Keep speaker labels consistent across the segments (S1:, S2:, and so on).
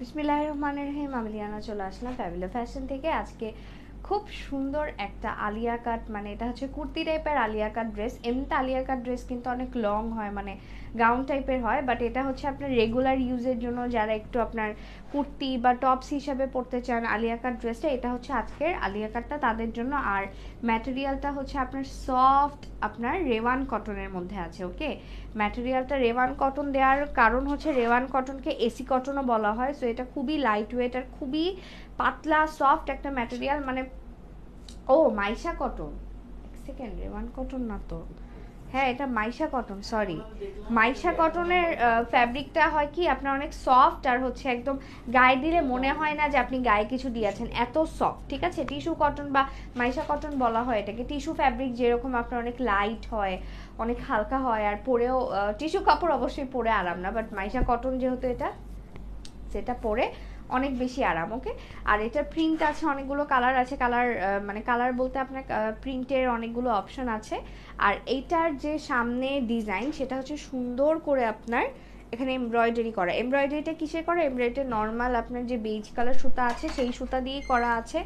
S1: বিসমিল্লাহির রহমানির রহিম। আমি লিয়ানা চলে আসলাম ফ্যাবিলো ফ্যাশন থেকে। আজকে খুব সুন্দর একটা আলিয়া কাট, মানে এটা হচ্ছে কুর্তি টাইপের আলিয়া কাট ড্রেস। এমনিতে আলিয়া কাট ড্রেস কিন্তু অনেক লং হয়, মানে গাউন টাইপের হয়, বাট এটা হচ্ছে আপনার রেগুলার ইউজের জন্য, যারা একটু আপনার কুর্তি বা টপস হিসাবে পরতে চান আলিয়া কাট ড্রেসটা, এটা হচ্ছে আজকের আলিয়া কাটটা তাদের জন্য। আর ম্যাটেরিয়ালটা হচ্ছে আপনার সফট, আপনার রেওয়ান কটনের মধ্যে আছে। ওকে, ম্যাটেরিয়ালটা রেওয়ান কটন দেওয়ার কারণ হচ্ছে রেওয়ান কটনকে এসি কটনও বলা হয়। সো এটা খুবই লাইট ওয়েট আর খুবই পাতলা সফট একটা ম্যাটেরিয়াল। মানে ও মাইশা কটন, এক সেকেন্ড, রেওয়ান কটন না তো, হ্যাঁ এটা মাইশা কটন, সরি। মাইশা কটনের ফ্যাব্রিকটা হয় কি আপনার অনেক সফট, আর হচ্ছে একদম গায়ে দিলে মনে হয় না যে আপনি গায়ে কিছু দিয়েছেন, এত সফট। ঠিক আছে, টিস্যু কটন বা মাইশা কটন বলা হয় এটাকে। টিস্যু ফ্যাব্রিক যেরকম আপনার অনেক লাইট হয়, অনেক হালকা হয়, আর পরেও টিস্যু কাপড় অবশ্যই পরে আরাম না, বাট মাইশা কটন যেহেতু এটা, সেটা পরে অনেক বেশি আরাম। ওকে, আর এটার প্রিন্ট আছে অনেকগুলো, কালার আছে, কালার মানে কালার বলতে আপনার প্রিন্টের অনেকগুলো অপশন আছে। আর এইটার যে সামনে ডিজাইন সেটা হচ্ছে সুন্দর করে আপনার এখানে এমব্রয়ডারি করা। এমব্রয়ডারিটা কিসের করা? এমব্রয়ডারি নর্মাল আপনার যে বেজ কালার সুতা আছে সেই সুতা দিয়েই করা আছে,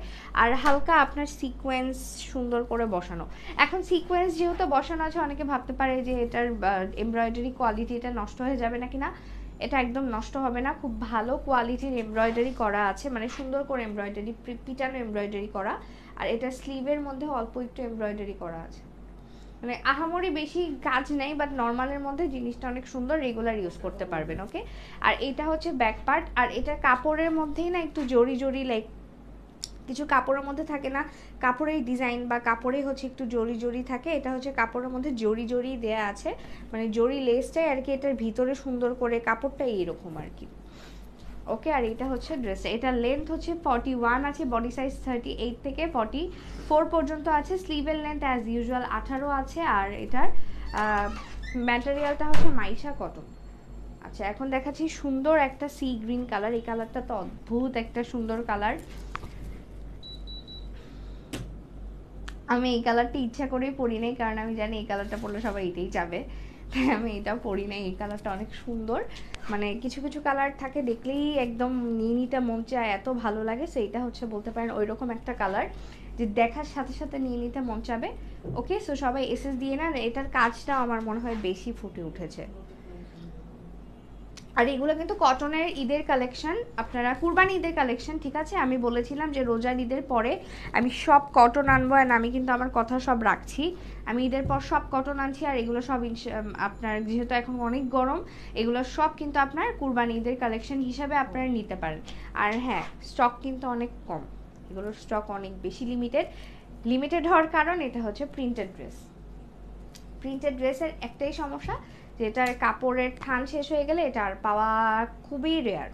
S1: আর হালকা আপনার সিকোয়েন্স সুন্দর করে বসানো। এখন সিকোয়েন্স যেহেতু বসানো আছে, অনেকে ভাবতে পারে যে এটার এমব্রয়ডারি কোয়ালিটিটা নষ্ট হয়ে যাবে নাকি। না, এটা একদম নষ্ট হবে না, খুব ভালো কোয়ালিটির এমব্রয়ডারি করা আছে, মানে সুন্দর করে এমব্রয়ডারি, পিটানো এমব্রয়ডারি করা। আর এটা স্লিভের মধ্যে অল্প একটু এমব্রয়ডারি করা আছে, মানে আহামরি বেশি কাজ নেই, বাট নর্মালের মধ্যে জিনিসটা অনেক সুন্দর, রেগুলার ইউজ করতে পারবেন। ওকে, আর এটা হচ্ছে ব্যাক পার্ট। আর এটা কাপড়ের মধ্যেই না একটু জরি জরি, লাইক কিছু কাপড়ের মধ্যে থাকে না, কাপড়েই ডিজাইন বা কাপড়েই হচ্ছে একটু জরি জরি থাকে, এটা হচ্ছে কাপড়ের মধ্যে জরি জরি দেয়া আছে, মানে জরি লেসটাই আর কি এটার ভিতরে সুন্দর করে, কাপড়টা এইরকম আর কি। ওকে, আর এটা হচ্ছে ড্রেস, এটার লেন্থ হচ্ছে 41 আছে, বডি সাইজ 38 থেকে 44 পর্যন্ত আছে, স্লিভের লেন্থ অ্যাজ ইউজুয়াল 18 আছে, আর এটার ম্যাটেরিয়ালটা হচ্ছে মাইশা কটন। আচ্ছা, এখন দেখাচ্ছি সুন্দর একটা সি গ্রিন কালার। এই কালারটা তো অদ্ভুত একটা সুন্দর কালার। আমি এই কালারটা ইচ্ছা করেই পরি নাই, কারণ আমি জানি এই কালারটা পরলে সবাই এটাই যাবে, তাই আমি এটা পরি নাই। এই কালারটা অনেক সুন্দর, মানে কিছু কিছু কালার থাকে দেখলেই একদম নিয়ে নিতে মন চায়, এত ভালো লাগে। সো এটা হচ্ছে বলতে পারেন ওই রকম একটা কালার যে দেখার সাথে সাথে নিয়ে নিতে মন চাবে। ওকে, সো সবাই এসএস দিয়ে না, এটার কাজটাও আমার মনে হয় বেশি ফুটে উঠেছে। আর এগুলো কিন্তু কটনের ঈদের কালেকশন, আপনারা কুরবানি ঈদের কালেকশন। ঠিক আছে, আমি বলেছিলাম যে রোজার ঈদের পরে আমি সব কটন আনবো, অ্যান্ড আমি কিন্তু আমার কথা সব রাখছি। আমি ঈদের পর সব কটন আনছি, আর এগুলো সব আপনার যেহেতু এখন অনেক গরম, এগুলো সব কিন্তু আপনার কুরবানি ঈদের কালেকশন হিসাবে আপনারা নিতে পারেন। আর হ্যাঁ, স্টক কিন্তু অনেক কম, এগুলোর স্টক অনেক বেশি লিমিটেড। লিমিটেড হওয়ার কারণ এটা হচ্ছে প্রিন্টেড ড্রেস। প্রিন্টেড ড্রেসের একটাই সমস্যা, যে এটার কাপড়ের থান শেষ হয়ে গেলে এটা আর পাওয়া খুবই রেয়ার।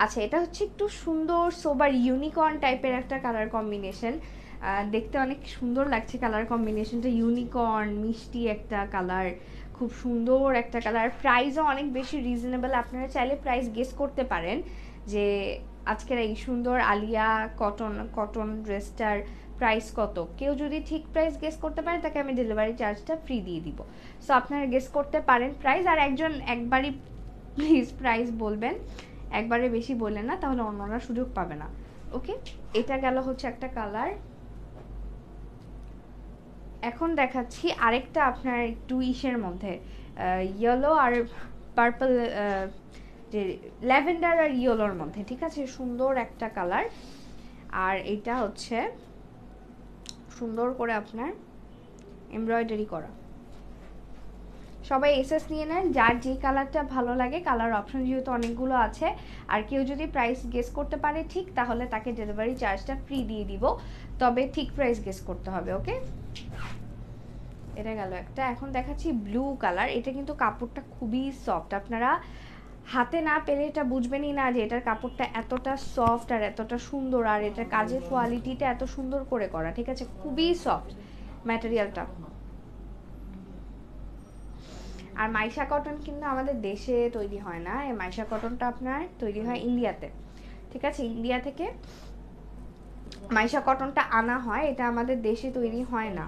S1: আচ্ছা, এটা হচ্ছে একটু সুন্দর সোবার ইউনিকর্ন টাইপের একটা কালার কম্বিনেশন, দেখতে অনেক সুন্দর লাগছে কালার কম্বিনেশনটা, ইউনিকর্ন মিষ্টি একটা কালার, খুব সুন্দর একটা কালার। প্রাইসও অনেক বেশি রিজনেবল, আপনারা চাইলে প্রাইস গেস করতে পারেন যে আজকের এই সুন্দর আলিয়া কটন ড্রেসটার প্রাইস কত। কেউ যদি ঠিক প্রাইস গেস করতে পারে তাকে আমি ডেলিভারি চার্জটা ফ্রি দিয়ে দিব। সো আপনারা গেস করতে পারেন প্রাইস, আর একজন একবারই প্লিজ প্রাইস বলবেন, একবারে বেশি বললেন না, তাহলে অন্যরা সুযোগ পাবে না। ওকে, এটা গেল হচ্ছে একটা কালার। এখন দেখাচ্ছি আরেকটা আপনার একটু ইসের মধ্যে, ইয়েলো আর পার্পল, যে ল্যাভেন্ডার আর ইয়েলোর মধ্যে। ঠিক আছে, সুন্দর একটা কালার। আর এটা হচ্ছে সুন্দর করে আপনার এমব্রয়ডারি করা। সবাই এসএস নিয়ে নেন, যার যে কালারটা ভালো লাগে। কালার অপশন যেহেতু অনেকগুলো আছে, আর কেউ যদি প্রাইস গেস করতে পারে ঠিক, তাহলে তাকে ডেলিভারি চার্জটা ফ্রি দিয়ে দিব, তবে ঠিক প্রাইস গেস করতে হবে। ওকে, এটা গেল একটা। এখন দেখাচ্ছি ব্লু কালার। এটা কিন্তু কাপড়টা খুবই সফট, আপনারা হাতে না পেলে এটা বুঝবেনই না যে এটার কাপড়টা এতটা সফট আর এতটা সুন্দর, আর এটার কাজের কোয়ালিটিটা এত সুন্দর করে করা। ঠিক আছে, খুবই সফট ম্যাটেরিয়ালটা। আর মাইশা কটন কিন্তু আমাদের দেশে তৈরি হয় না, এই মাইশা কটনটা আপনার তৈরি হয় ইন্ডিয়াতে। ঠিক আছে, ইন্ডিয়া থেকে মাইশা কটনটা আনা হয়, এটা আমাদের দেশে তৈরি হয় না।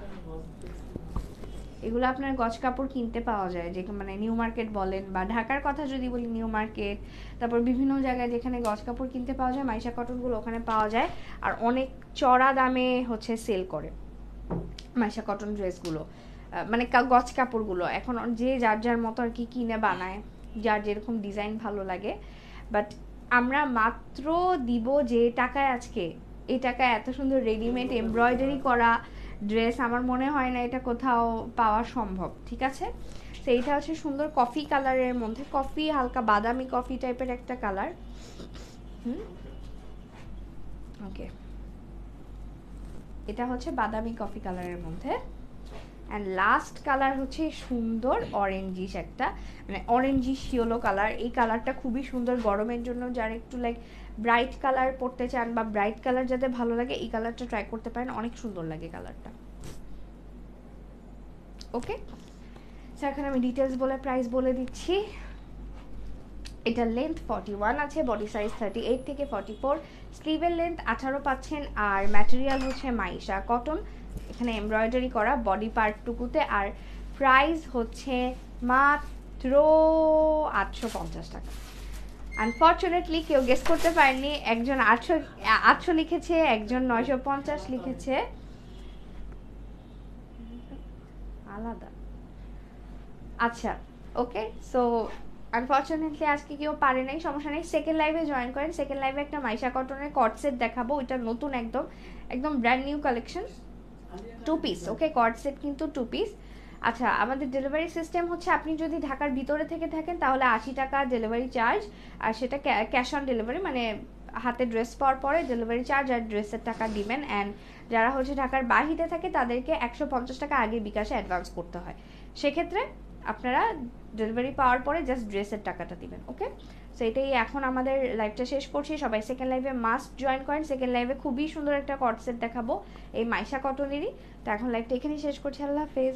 S1: এগুলো আপনার গজ কাপড় কিনতে পাওয়া যায়, যে মানে নিউ মার্কেট বলেন বা ঢাকার কথা যদি বলি নিউ মার্কেট, তারপর বিভিন্ন জায়গায় যেখানে গজ কাপড় কিনতে পাওয়া যায় মাইশা কটনগুলো ওখানে পাওয়া যায়। আর অনেক চড়া দামে হচ্ছে সেল করে মাইশা কটন ড্রেসগুলো, মানে গজ কাপড়গুলো এখন যে যার যার মতো আর কি কিনে বানায়, যার যেরকম ডিজাইন ভালো লাগে। বাট আমরা মাত্র দিব যে টাকায়, আজকে এই টাকায় এত সুন্দর রেডিমেড এমব্রয়ডারি করা ড্রেস আমার মনে হয় না এটা কোথাও পাওয়া সম্ভব, ঠিক আছে? তো এইটা হচ্ছে সুন্দর কফি কালারের মধ্যে, কফি হালকা বাদামি কফি টাইপের একটা কালার। ওকে, এটা হচ্ছে বাদামি কফি কালারের মধ্যে। অ্যান্ড লাস্ট কালার হচ্ছে সুন্দর অরেঞ্জিশ একটা, মানে অরেঞ্জিশ ইয়েলো কালার। এই কালারটা খুবই সুন্দর গরমের জন্য, যারা একটু লাইক ব্রাইট কালার পরতে চান বা ব্রাইট কালার যাদের ভালো লাগে এই কালারটা ট্রাই করতে পারেন, অনেক সুন্দর লাগে কালারটা। ওকে, সো এখন আমি ডিটেলস বলে প্রাইস বলে দিচ্ছি। এটা লেন্থ 41 আছে, বডি সাইজ 38 থেকে 44, স্লিভের লেন্থ 18 পাচ্ছেন, আর ম্যাটেরিয়াল হচ্ছে মাইশা কটন, এখানে এমব্রয়ডারি করা বডি পার্টটুকুতে। আর প্রাইস হচ্ছে মাত্র 850 টাকা। আনফর্চুনেটলি কেউ গেস করতে পারেনি, একজন 800 লিখেছে, একজন 950 লিখেছে, আলাদা। আচ্ছা, ওকে, সো আনফর্চুনেটলি আজকে কেউ পারে নাই, সমস্যা নেই, সেকেন্ড লাইভে জয়েন করেন। সেকেন্ড লাইভে একটা মাইশা কটনের কট সেট দেখাবো, ওইটা নতুন একদম একদম ব্র্যান্ড নিউ কালেকশন, 2 পিস। ওকে, কট সেট কিন্তু 2 পিস। আচ্ছা, আমাদের ডেলিভারি সিস্টেম হচ্ছে আপনি যদি ঢাকার ভিতরে থেকে থাকেন তাহলে 80 টাকা ডেলিভারি চার্জ, আর সেটা ক্যাশ অন ডেলিভারি, মানে হাতে ড্রেস পাওয়ার পরে ডেলিভারি চার্জ আর ড্রেসের টাকা দিবেন। অ্যান্ড যারা হচ্ছে ঢাকার বাহিরে থাকে তাদেরকে 150 টাকা আগে বিকাশে অ্যাডভান্স করতে হয়, সেক্ষেত্রে আপনারা ডেলিভারি পাওয়ার পরে জাস্ট ড্রেসের টাকাটা দিবেন। ওকে, সো এটাই, এখন আমাদের লাইভটা শেষ করছি, সবাই সেকেন্ড লাইভে মাস্ট জয়েন করেন। সেকেন্ড লাইভে খুবই সুন্দর একটা কট সেট দেখাবো এই মাইশা কটনেরই। তো এখন লাইভটা এখানেই শেষ করছি, আল্লাহ হাফেজ।